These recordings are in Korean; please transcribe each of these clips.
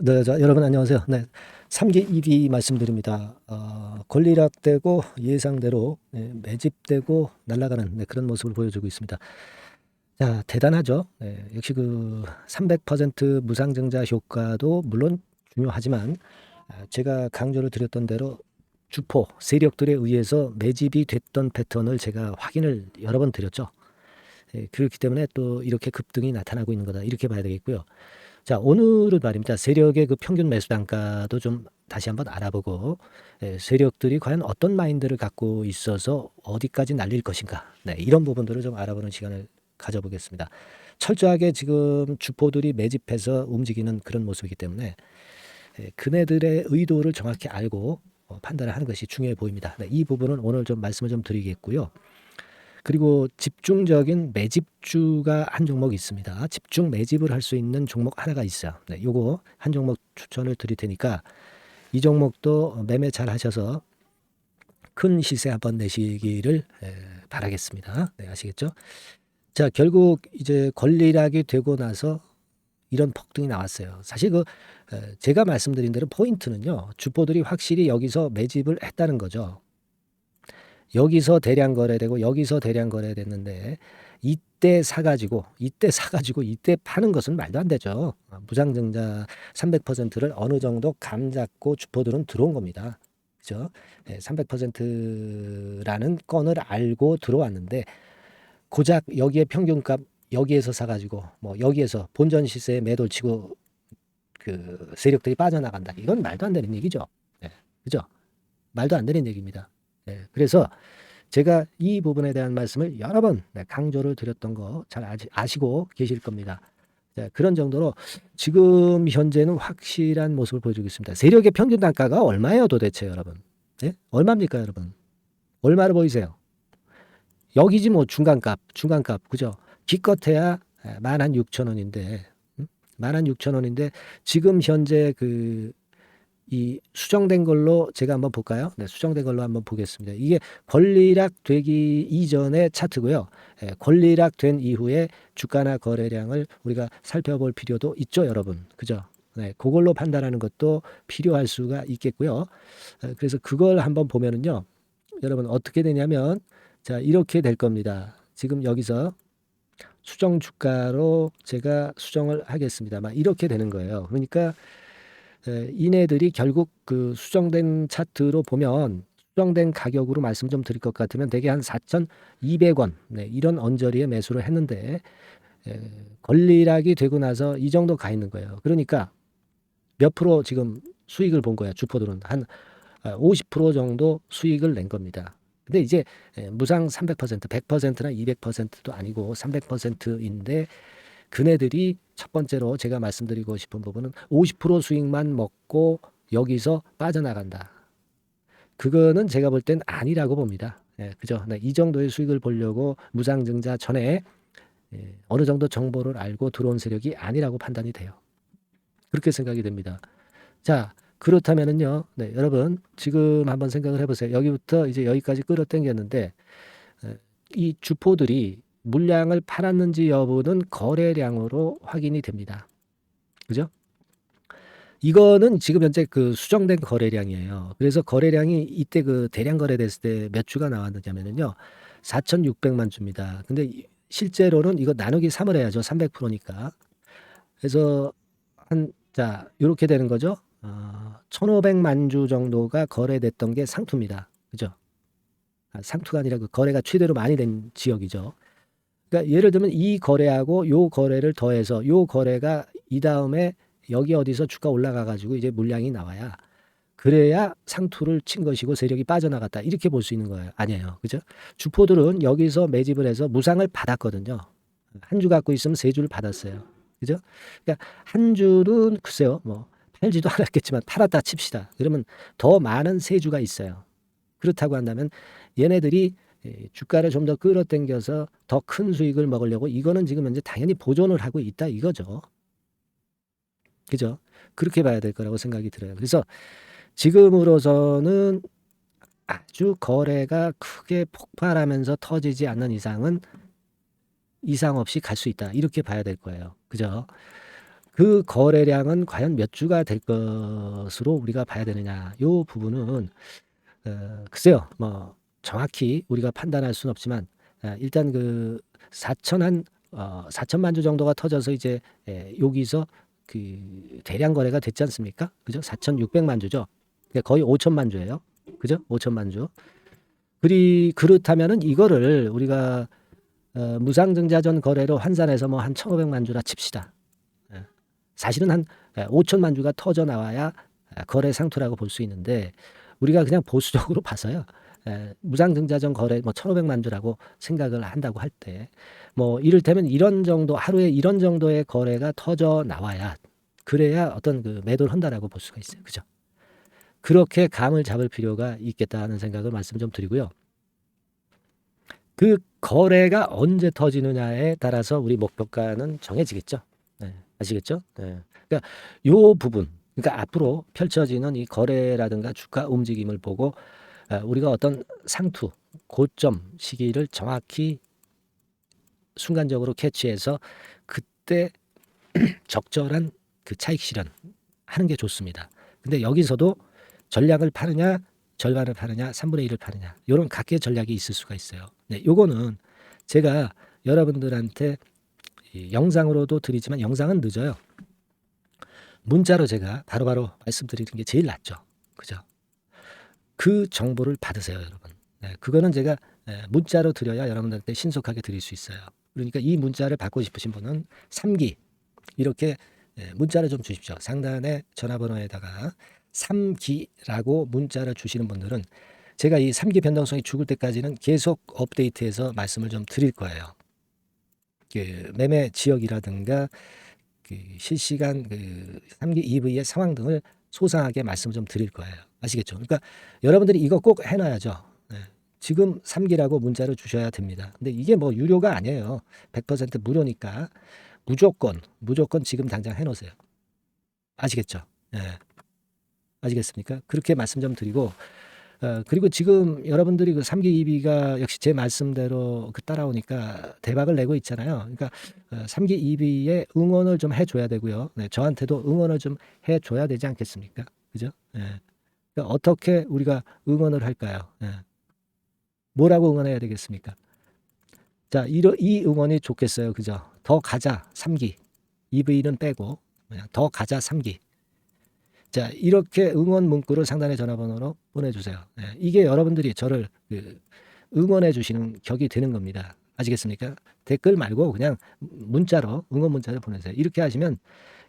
네, 여러분 안녕하세요. 네, 3기 2비 말씀드립니다. 권리락되고 예상대로 매집되고 날아가는 그런 모습을 보여주고 있습니다. 자, 대단하죠. 역시 그 300% 무상증자 효과도 물론 중요하지만 제가 강조를 드렸던 대로 주포 세력들에 의해서 매집이 됐던 패턴을 제가 확인을 여러 번 드렸죠. 그렇기 때문에 또 이렇게 급등이 나타나고 있는 거다 이렇게 봐야 되겠고요. 자, 오늘은 말입니다. 세력의 그 평균 매수 단가도 좀 다시 한번 알아보고, 세력들이 과연 어떤 마인드를 갖고 있어서 어디까지 날릴 것인가. 네, 이런 부분들을 좀 알아보는 시간을 가져보겠습니다. 철저하게 지금 주포들이 매집해서 움직이는 그런 모습이기 때문에 그네들의 의도를 정확히 알고 판단을 하는 것이 중요해 보입니다. 네, 이 부분은 오늘 좀 말씀을 좀 드리겠고요. 그리고 집중적인 매집주가 한 종목 있습니다. 집중 매집을 할 수 있는 종목 하나가 있어요. 네, 요거 한 종목 추천을 드릴 테니까 이 종목도 매매 잘 하셔서 큰 시세 한번 내시기를 바라겠습니다. 네, 아시겠죠? 자, 결국 이제 권리락이 되고 나서 이런 폭등이 나왔어요. 사실 제가 말씀드린 대로 포인트는요. 주포들이 확실히 여기서 매집을 했다는 거죠. 여기서 대량 거래되고 여기서 대량 거래됐는데 이때 사가지고 이때 파는 것은 말도 안 되죠. 무상증자 300%를 어느 정도 감 잡고 주포들은 들어온 겁니다. 그죠? 300%라는 건을 알고 들어왔는데 고작 여기에 평균값 여기에서 사가지고 뭐 여기에서 본전 시세에 매도를 치고 그 세력들이 빠져나간다. 이건 말도 안 되는 얘기죠. 그죠? 말도 안 되는 얘기입니다. 그래서 제가 이 부분에 대한 말씀을 여러 번 강조를 드렸던 거 잘 아시고 계실 겁니다. 그런 정도로 지금 현재는 확실한 모습을 보여주고 있습니다. 세력의 평균 단가가 얼마예요 도대체 여러분? 네? 얼마입니까 여러분? 얼마로 보이세요? 여기지 뭐 중간값 그죠? 기껏해야 11,600원인데 11,600원인데 지금 현재 이 수정된 걸로 제가 한번 볼까요? 네, 수정된 걸로 한번 보겠습니다. 이게 권리락 되기 이전의 차트고요. 권리락 된 이후에 주가나 거래량을 우리가 살펴볼 필요도 있죠, 여러분. 그죠? 네, 그걸로 판단하는 것도 필요할 수가 있겠고요. 그래서 그걸 한번 보면은요. 여러분 어떻게 되냐면 자, 이렇게 될 겁니다. 지금 여기서 수정 주가로 제가 수정을 하겠습니다. 막 이렇게 되는 거예요. 그러니까 이네들이 결국 그 수정된 차트로 보면 수정된 가격으로 말씀 좀 드릴 것 같으면 대개 한 4,200원 이런 언저리에 매수를 했는데 권리락이 되고 나서 이 정도 가 있는 거예요. 그러니까 몇 프로 지금 수익을 본 거야. 주포들은 한 50% 정도 수익을 낸 겁니다. 근데 이제 무상 300%, 100%나 200%도 아니고 300%인데 그네들이 첫 번째로 제가 말씀드리고 싶은 부분은 50% 수익만 먹고 여기서 빠져나간다. 그거는 제가 볼 땐 아니라고 봅니다. 그죠? 네, 이 정도의 수익을 보려고 무상증자 전에 어느 정도 정보를 알고 들어온 세력이 아니라고 판단이 돼요. 그렇게 생각이 됩니다. 자, 그렇다면은요, 네, 여러분 지금 한번 생각을 해보세요. 여기부터 이제 여기까지 끌어당겼는데 이 주포들이 물량을 팔았는지 여부는 거래량으로 확인이 됩니다. 그죠? 이거는 지금 현재 그 수정된 거래량이에요. 그래서 거래량이 이때 그 대량 거래됐을 때 몇 주가 나왔느냐면요. 4,600만 주입니다. 근데 실제로는 이거 나누기 3을 해야죠. 300%니까. 그래서 자, 요렇게 되는 거죠. 1,500만 주 정도가 거래됐던 게 상투입니다. 그죠? 상투가 아니라 그 거래가 최대로 많이 된 지역이죠. 그러니까 예를 들면 이 거래하고 요 거래를 더해서 요 거래가 이 다음에 여기 어디서 주가 올라가 가지고 이제 물량이 나와야 그래야 상투를 친 것이고 세력이 빠져나갔다 이렇게 볼 수 있는 거예요. 아니에요. 그죠? 주포들은 여기서 매집을 해서 무상을 받았거든요. 한 주 갖고 있으면 세 주를 받았어요. 그죠? 그러니까 한 주는 글쎄요. 뭐 팔지도 않았겠지만 팔았다 칩시다. 그러면 더 많은 세 주가 있어요. 그렇다고 한다면 얘네들이 주가를 좀 더 끌어당겨서 더 큰 수익을 먹으려고 이거는 지금 현재 당연히 보존을 하고 있다 이거죠. 그죠? 그렇게 봐야 될 거라고 생각이 들어요. 그래서 지금으로서는 아주 거래가 크게 폭발하면서 터지지 않는 이상은 이상 없이 갈 수 있다. 이렇게 봐야 될 거예요. 그죠? 그 거래량은 과연 몇 주가 될 것으로 우리가 봐야 되느냐. 요 부분은 글쎄요. 뭐 정확히 우리가 판단할 수는 없지만 일단 그 4천만 주 정도가 터져서 이제 여기서 그 대량 거래가 됐지 않습니까? 그죠? 4,600만 주죠. 그러니까 거의 5천만 주예요. 그죠? 5천만 주. 그렇다면은 이거를 우리가 무상증자전 거래로 환산해서 뭐 한 1,500만 주라 칩시다. 사실은 한 5천만 주가 터져 나와야 거래 상투라고 볼 수 있는데 우리가 그냥 보수적으로 봐서요. 무상증자전 거래 뭐 1,500만 주라고 생각을 한다고 할 때 뭐 이를테면 이런 정도 하루에 이런 정도의 거래가 터져 나와야 그래야 어떤 그 매도를 한다라고 볼 수가 있어요. 그죠? 그렇게 감을 잡을 필요가 있겠다는 생각을 말씀 좀 드리고요. 그 거래가 언제 터지느냐에 따라서 우리 목표가는 정해지겠죠. 아시겠죠? 그러니까 요 부분, 그러니까 앞으로 펼쳐지는 이 거래라든가 주가 움직임을 보고 우리가 어떤 상투, 고점 시기를 정확히 순간적으로 캐치해서 그때 적절한 그 차익 실현하는 게 좋습니다. 근데 여기서도 전략을 파느냐, 절반을 파느냐, 3분의 1을 파느냐 이런 각계 전략이 있을 수가 있어요. 네, 요거는 제가 여러분들한테 영상으로도 드리지만 영상은 늦어요. 문자로 제가 바로바로 말씀드리는 게 제일 낫죠. 그죠? 그 정보를 받으세요, 여러분. 그거는 제가 문자로 드려야 여러분들한테 신속하게 드릴 수 있어요. 그러니까 이 문자를 받고 싶으신 분은 3기 이렇게 문자를 좀 주십시오. 상단에 전화번호에다가 3기라고 문자를 주시는 분들은 제가 이 3기 변동성이 죽을 때까지는 계속 업데이트해서 말씀을 좀 드릴 거예요. 그 매매 지역이라든가 그 실시간 그 3기 EV의 상황 등을 소상하게 말씀을 좀 드릴 거예요. 아시겠죠? 그러니까 여러분들이 이거 꼭 해놔야죠. 지금 3기라고 문자를 주셔야 됩니다. 근데 이게 뭐 유료가 아니에요. 100% 무료니까 무조건 지금 당장 해놓으세요. 아시겠죠? 아시겠습니까? 그렇게 말씀 좀 드리고 그리고 지금 여러분들이 그 3기 EB가 역시 제 말씀대로 그 따라오니까 대박을 내고 있잖아요. 그러니까 3기 EB에 응원을 좀 해줘야 되고요. 저한테도 응원을 좀 해줘야 되지 않겠습니까? 그죠? 그러니까 어떻게 우리가 응원을 할까요? 뭐라고 응원해야 되겠습니까? 자, 이 응원이 좋겠어요. 그죠? 더 가자 3기. EV는 빼고 그냥 더 가자 3기. 자, 이렇게 응원 문구를 상단의 전화번호로 보내주세요. 이게 여러분들이 저를 응원해 주시는 격이 되는 겁니다. 아시겠습니까? 댓글 말고 그냥 문자로 응원 문자를 보내세요. 이렇게 하시면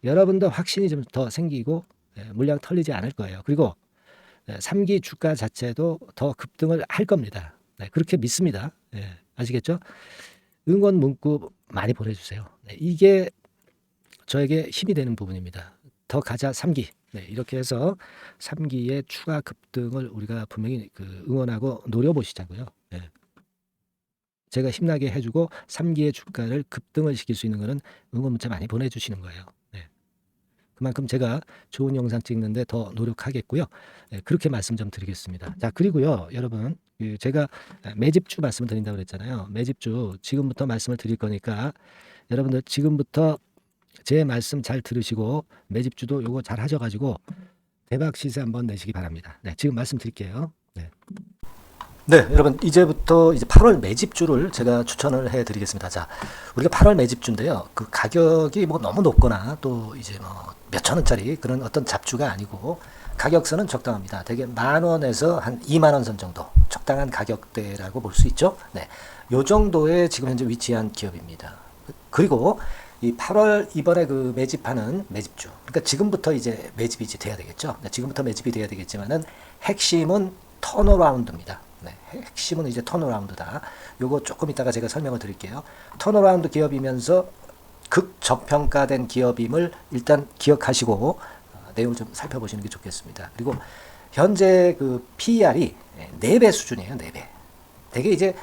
여러분도 확신이 좀 더 생기고 물량 털리지 않을 거예요. 그리고 3기 주가 자체도 더 급등을 할 겁니다. 그렇게 믿습니다. 아시겠죠? 응원 문구 많이 보내주세요. 이게 저에게 힘이 되는 부분입니다. 더 가자 3기. 이렇게 해서 3기의 추가 급등을 우리가 분명히 응원하고 노려보시자고요. 제가 힘나게 해주고 3기의 주가를 급등을 시킬 수 있는 것은 응원 문자 많이 보내주시는 거예요. 그만큼 제가 좋은 영상 찍는데 더 노력하겠고요. 그렇게 말씀 좀 드리겠습니다. 자, 그리고요, 여러분, 제가 매집주 말씀을 드린다고 그랬잖아요. 매집주 지금부터 말씀을 드릴 거니까 여러분들 지금부터 제 말씀 잘 들으시고 매집주도 요거 잘 하셔가지고 대박 시세 한번 내시기 바랍니다. 지금 말씀드릴게요. 여러분 이제부터 이제 8월 매집주를 제가 추천을 해드리겠습니다. 자, 우리가 8월 매집주인데요. 그 가격이 뭐 너무 높거나 또 이제 뭐 몇천 원짜리 그런 어떤 잡주가 아니고 가격선은 적당합니다. 대개 10,000원에서 한 20,000원 선 정도 적당한 가격대라고 볼 수 있죠. 요 정도에 지금 현재 위치한 기업입니다. 그리고 이 8월 이번에 그 매집하는 매집주, 그러니까 지금부터 이제 매집이 이제 돼야 되겠죠. 지금부터 매집이 돼야 되겠지만은 핵심은 턴어라운드입니다. 핵심은 이제 턴어라운드다. 요거 조금 이따가 제가 설명을 드릴게요. 턴어라운드 기업이면서 극저평가된 기업임을 일단 기억하시고 내용을 좀 살펴보시는 게 좋겠습니다. 그리고 현재 그 PER이 4배 수준이에요. 4배. 되게 이제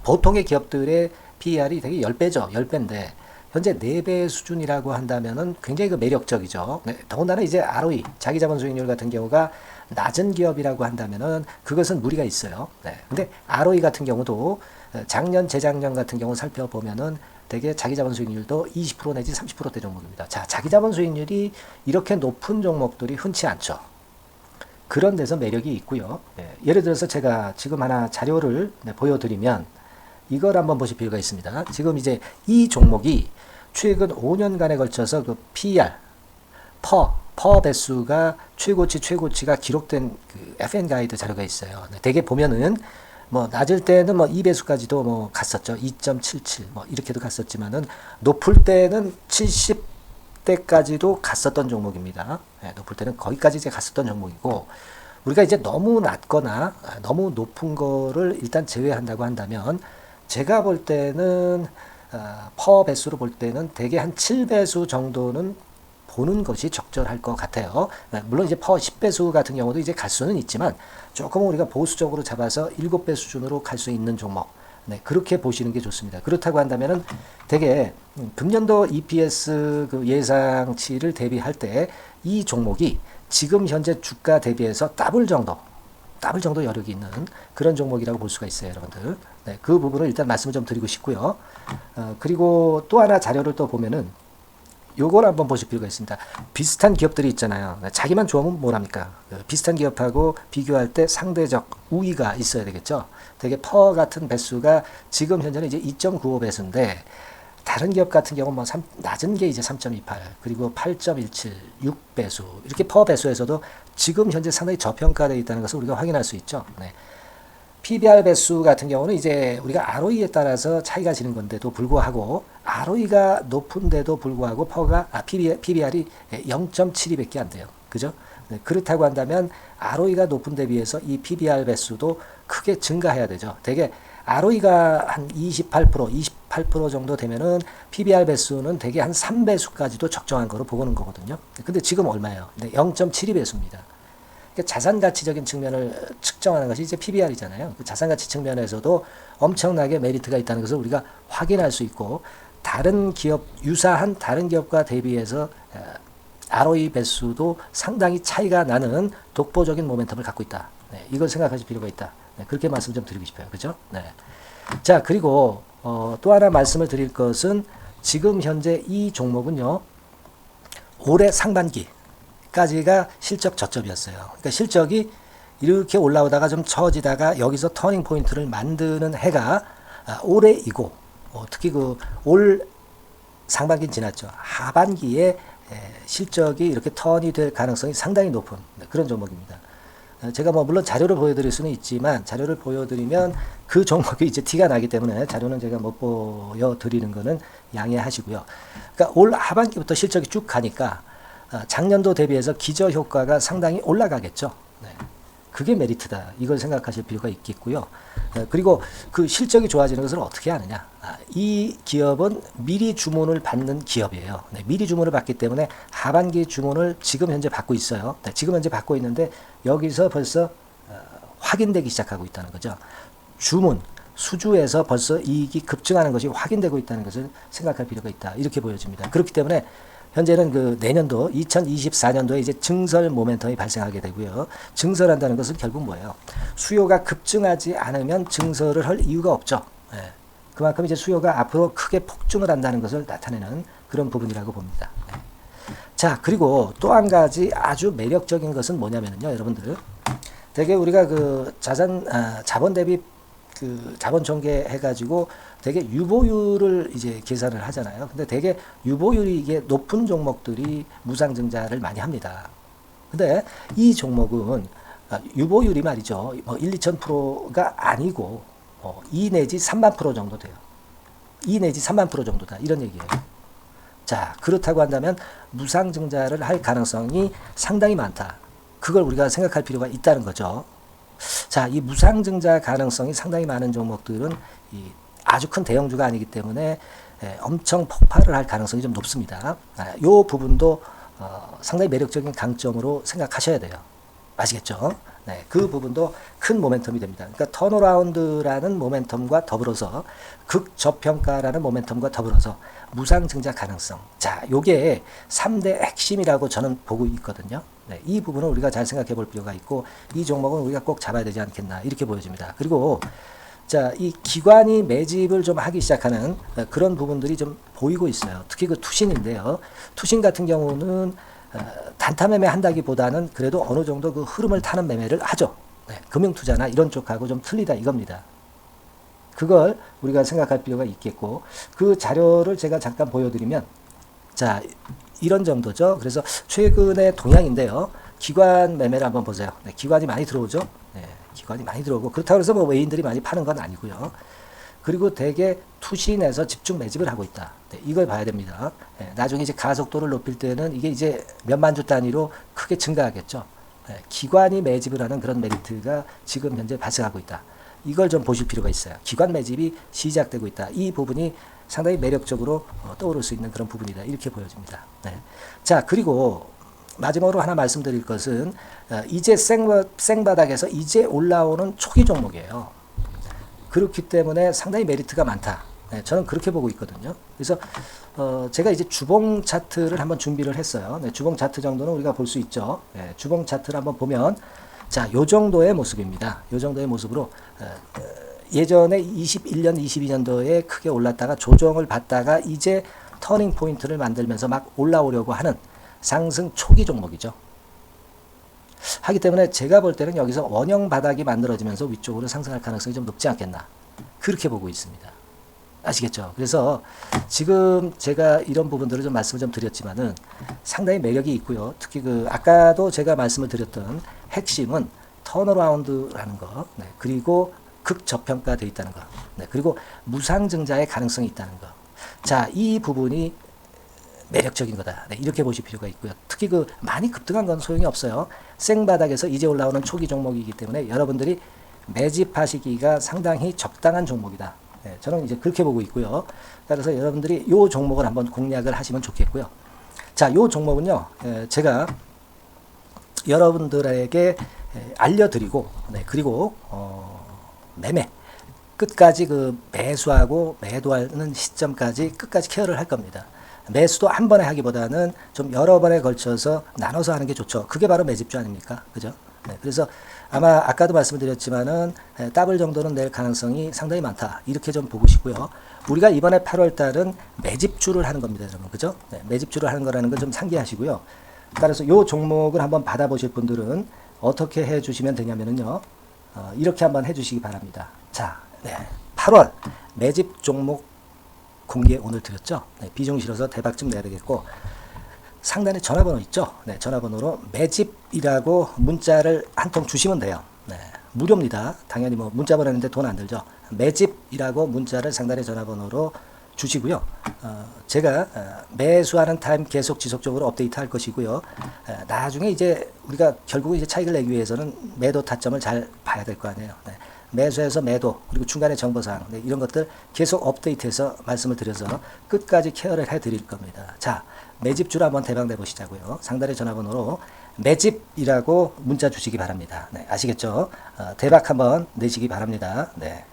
보통의 기업들의 PER이 되게 10배죠. 10배인데 현재 4배 수준이라고 한다면은 굉장히 그 매력적이죠. 더군다나 이제 ROE, 자기자본 수익률 같은 경우가 낮은 기업이라고 한다면은 그것은 무리가 있어요. 근데 ROE 같은 경우도 작년, 재작년 같은 경우 살펴보면은 되게 자기 자본 수익률도 20% 내지 30%대 종목입니다. 자, 자기 자본 수익률이 이렇게 높은 종목들이 흔치 않죠. 그런 데서 매력이 있고요. 예를 들어서 제가 지금 하나 자료를 보여드리면 이걸 한번 보실 필요가 있습니다. 지금 이제 이 종목이 최근 5년간에 걸쳐서 그 PER, 퍼 배수가 최고치가 기록된 그 FN 가이드 자료가 있어요. 대개 보면은 뭐 낮을 때는 뭐 2배수까지도 뭐 갔었죠. 2.77 뭐 이렇게도 갔었지만은 높을 때는 70대까지도 갔었던 종목입니다. 높을 때는 거기까지 이제 갔었던 종목이고, 우리가 이제 너무 낮거나 너무 높은 거를 일단 제외한다고 한다면 제가 볼 때는 퍼 배수로 볼 때는 대개 한 7배수 정도는 보는 것이 적절할 것 같아요. 물론 이제 퍼 10배수 같은 경우도 이제 갈 수는 있지만 조금 우리가 보수적으로 잡아서 7배 수준으로 갈 수 있는 종목. 그렇게 보시는 게 좋습니다. 그렇다고 한다면은 되게 금년도 EPS 그 예상치를 대비할 때 이 종목이 지금 현재 주가 대비해서 더블 정도 여력이 있는 그런 종목이라고 볼 수가 있어요, 여러분들. 그 부분을 일단 말씀을 좀 드리고 싶고요. 그리고 또 하나 자료를 또 보면은 요걸 한번 보실 필요가 있습니다. 비슷한 기업들이 있잖아요. 자기만 좋으면 뭐랍니까? 비슷한 기업하고 비교할 때 상대적 우위가 있어야 되겠죠. 되게 퍼 같은 배수가 지금 현재는 이제 2.95배수인데 다른 기업 같은 경우는 뭐 낮은 게 이제 3.28 그리고 8.17 6배수 이렇게 퍼 배수에서도 지금 현재 상당히 저평가되어 있다는 것을 우리가 확인할 수 있죠. PBR 배수 같은 경우는 이제 우리가 ROE에 따라서 차이가 지는 건데도 불구하고 ROE가 높은데도 불구하고 PBR이 0.72밖에 안 돼요. 그죠? 그렇다고 한다면 ROE가 높은 데 비해서 이 PBR 배수도 크게 증가해야 되죠. 되게 ROE가 한 28% 정도 되면은 PBR 배수는 되게 한 3배수까지도 적정한 거로 보고는 거거든요. 근데 지금 얼마예요? 0.72배수입니다. 자산 가치적인 측면을 측정하는 것이 이제 PBR이잖아요. 그 자산 가치 측면에서도 엄청나게 메리트가 있다는 것을 우리가 확인할 수 있고, 다른 기업, 유사한 다른 기업과 대비해서 ROE 배수도 상당히 차이가 나는 독보적인 모멘텀을 갖고 있다. 이걸 생각하실 필요가 있다. 그렇게 말씀 좀 드리고 싶어요. 그죠? 자, 그리고 또 하나 말씀을 드릴 것은 지금 현재 이 종목은요, 올해 상반기 까지가 실적 저점이었어요. 그러니까 실적이 이렇게 올라오다가 좀 처지다가 여기서 터닝 포인트를 만드는 해가 올해이고, 특히 그 올 상반기는 지났죠. 하반기에 실적이 이렇게 턴이 될 가능성이 상당히 높은 그런 종목입니다. 제가 뭐 물론 자료를 보여드릴 수는 있지만 자료를 보여드리면 그 종목이 이제 티가 나기 때문에 자료는 제가 못 보여드리는 거는 양해하시고요. 그러니까 올 하반기부터 실적이 쭉 가니까 작년도 대비해서 기저효과가 상당히 올라가겠죠. 그게 메리트다. 이걸 생각하실 필요가 있겠고요. 그리고 그 실적이 좋아지는 것을 어떻게 하느냐. 이 기업은 미리 주문을 받는 기업이에요. 미리 주문을 받기 때문에 하반기 주문을 지금 현재 받고 있어요. 지금 현재 받고 있는데 여기서 벌써 확인되기 시작하고 있다는 거죠. 주문, 수주에서 벌써 이익이 급증하는 것이 확인되고 있다는 것을 생각할 필요가 있다. 이렇게 보여집니다. 그렇기 때문에 현재는 그 내년도 2024년도에 이제 증설 모멘텀이 발생하게 되고요. 증설한다는 것은 결국 뭐예요? 수요가 급증하지 않으면 증설을 할 이유가 없죠. 그만큼 이제 수요가 앞으로 크게 폭증을 한다는 것을 나타내는 그런 부분이라고 봅니다. 자, 그리고 또 한 가지 아주 매력적인 것은 뭐냐면요, 여러분들. 되게 우리가 그 자본 대비 그 자본 전개 해가지고 되게 유보율을 이제 계산을 하잖아요. 근데 되게 유보율이 이게 높은 종목들이 무상증자를 많이 합니다. 근데 이 종목은 유보율이 말이죠. 뭐 1, 2,000%가 아니고 2 내지 3만 프로 정도 돼요. 2 내지 3만 프로 정도다. 이런 얘기예요. 자, 그렇다고 한다면 무상증자를 할 가능성이 상당히 많다. 그걸 우리가 생각할 필요가 있다는 거죠. 자, 이 무상증자 가능성이 상당히 많은 종목들은 아주 큰 대형주가 아니기 때문에 엄청 폭발을 할 가능성이 좀 높습니다. 이 부분도 상당히 매력적인 강점으로 생각하셔야 돼요. 아시겠죠? 그 부분도 큰 모멘텀이 됩니다. 그러니까 턴어라운드라는 모멘텀과 더불어서 극저평가라는 모멘텀과 더불어서 무상증자 가능성. 자, 요게 3대 핵심이라고 저는 보고 있거든요. 이 부분을 우리가 잘 생각해 볼 필요가 있고, 이 종목은 우리가 꼭 잡아야 되지 않겠나 이렇게 보여집니다. 그리고 자, 이 기관이 매집을 좀 하기 시작하는 그런 부분들이 좀 보이고 있어요. 특히 그 투신인데요. 투신 같은 경우는 단타 매매 한다기보다는 그래도 어느 정도 그 흐름을 타는 매매를 하죠. 네, 금융투자나 이런 쪽하고 좀 틀리다 이겁니다. 그걸 우리가 생각할 필요가 있겠고, 그 자료를 제가 잠깐 보여드리면, 자, 이런 정도죠. 그래서 최근의 동향인데요. 기관 매매를 한번 보세요. 네, 기관이 많이 들어오죠. 네, 기관이 많이 들어오고, 그렇다고 해서 뭐 외인들이 많이 파는 건 아니고요. 그리고 대개 투신에서 집중 매집을 하고 있다. 네, 이걸 봐야 됩니다. 네, 나중에 이제 가속도를 높일 때는 이게 이제 몇만 주 단위로 크게 증가하겠죠. 네, 기관이 매집을 하는 그런 메리트가 지금 현재 발생하고 있다. 이걸 좀 보실 필요가 있어요. 기관 매집이 시작되고 있다. 이 부분이 상당히 매력적으로 떠오를 수 있는 그런 부분이다. 이렇게 보여집니다. 네. 자, 그리고 마지막으로 하나 말씀드릴 것은 이제 생바닥에서 이제 올라오는 초기 종목이에요. 그렇기 때문에 상당히 메리트가 많다. 네, 저는 그렇게 보고 있거든요. 그래서 제가 이제 주봉 차트를 한번 준비를 했어요. 네, 주봉 차트 정도는 우리가 볼 수 있죠. 네, 주봉 차트를 한번 보면 자, 요 정도의 모습입니다. 요 정도의 모습으로 예전에 21년, 22년도에 크게 올랐다가 조정을 받다가 이제 터닝 포인트를 만들면서 막 올라오려고 하는 상승 초기 종목이죠. 하기 때문에 제가 볼 때는 여기서 원형 바닥이 만들어지면서 위쪽으로 상승할 가능성이 좀 높지 않겠나. 그렇게 보고 있습니다. 아시겠죠? 그래서 지금 제가 이런 부분들을 좀 말씀을 좀 드렸지만은 상당히 매력이 있고요. 특히 그 아까도 제가 말씀을 드렸던 핵심은 턴어라운드라는 거, 네, 그리고 극저평가되어 있다는 거, 네, 그리고 무상증자의 가능성이 있다는 거. 자, 이 부분이 매력적인 거다. 네, 이렇게 보실 필요가 있고요. 특히 그 많이 급등한 건 소용이 없어요. 생바닥에서 이제 올라오는 초기 종목이기 때문에 여러분들이 매집하시기가 상당히 적당한 종목이다. 네, 저는 이제 그렇게 보고 있고요. 따라서 여러분들이 이 종목을 한번 공략을 하시면 좋겠고요. 자, 이 종목은요, 제가 여러분들에게 알려드리고, 네, 그리고 매매 끝까지 그 매수하고 매도하는 시점까지 끝까지 케어를 할 겁니다. 매수도 한 번에 하기보다는 좀 여러 번에 걸쳐서 나눠서 하는 게 좋죠. 그게 바로 매집주 아닙니까? 그죠? 네, 그래서 아마 아까도 말씀드렸지만은 더블 정도는 낼 가능성이 상당히 많다. 이렇게 좀 보시고요. 우리가 이번에 8월 달은 매집주를 하는 겁니다, 여러분. 그죠? 네, 매집주를 하는 거라는 걸 좀 상기하시고요. 따라서 이 종목을 한번 받아보실 분들은 어떻게 해 주시면 되냐면은요. 이렇게 한번 해 주시기 바랍니다. 자, 네, 8월 매집 종목 공개 오늘 드렸죠. 네, 비중 실어서 대박 좀 내야 되겠고, 상단에 전화번호 있죠. 네, 전화번호로 매집이라고 문자를 한 통 주시면 돼요. 네, 무료입니다. 당연히 뭐 문자 보내는데 돈 안 들죠. 매집이라고 문자를 상단의 전화번호로 주시고요. 제가 매수하는 타임 계속 지속적으로 업데이트 할 것이고요. 나중에 이제 우리가 결국 이제 차익을 내기 위해서는 매도 타점을 잘 봐야 될 거 아니에요. 네. 매수해서 매도, 그리고 중간에 정보사항, 네, 이런 것들 계속 업데이트해서 말씀을 드려서 끝까지 케어를 해드릴 겁니다. 자, 매집주를 한번 대박 내보시자고요. 상단의 전화번호로 매집이라고 문자 주시기 바랍니다. 네, 아시겠죠? 대박 한번 내시기 바랍니다. 네.